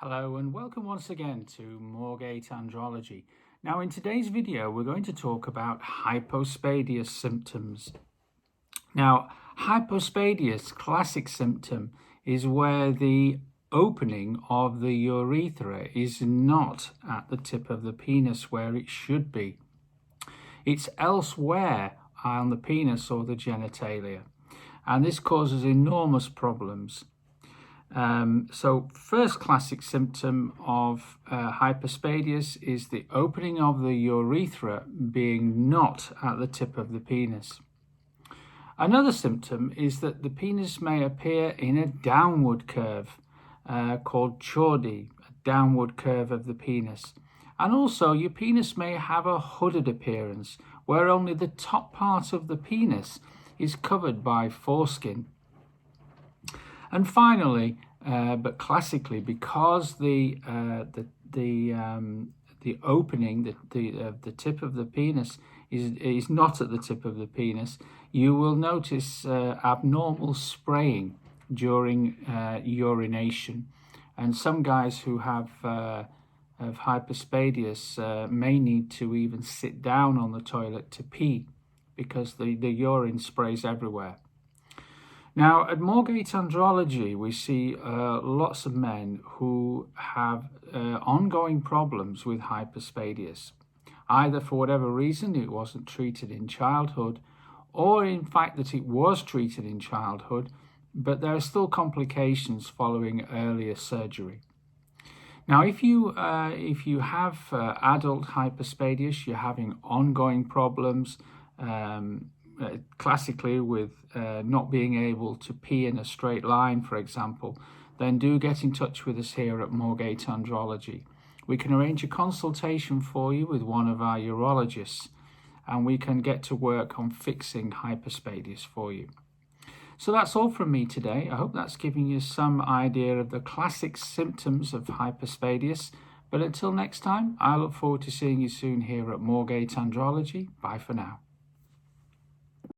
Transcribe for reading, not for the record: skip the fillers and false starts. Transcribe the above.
Hello and welcome once again to Moorgate Andrology. Now in today's video we're going to talk about hypospadias symptoms. Now hypospadias classic symptom is where the opening of the urethra is not at the tip of the penis where it should be. It's elsewhere on the penis or the genitalia, and this causes enormous problems. So first classic symptom of hypospadias is the opening of the urethra being not at the tip of the penis. Another symptom is that the penis may appear in a downward curve called chordae, a downward curve of the penis. And also your penis may have a hooded appearance where only the top part of the penis is covered by foreskin. And finally, but classically, because the opening, the tip of the penis is not at the tip of the penis, you will notice abnormal spraying during urination. And some guys who have hypospadias may need to even sit down on the toilet to pee because the urine sprays everywhere. Now, at Moorgate Andrology, we see lots of men who have ongoing problems with hypospadias. Either for whatever reason it wasn't treated in childhood, or in fact that it was treated in childhood, but there are still complications following earlier surgery. Now, if you have adult hypospadias, you're having ongoing problems, classically with not being able to pee in a straight line, for example, then do get in touch with us here at Moorgate Andrology. We can arrange a consultation for you with one of our urologists, and we can get to work on fixing hypospadias for you. So that's all from me today. I hope that's giving you some idea of the classic symptoms of hypospadias. But until next time, I look forward to seeing you soon here at Moorgate Andrology. Bye for now.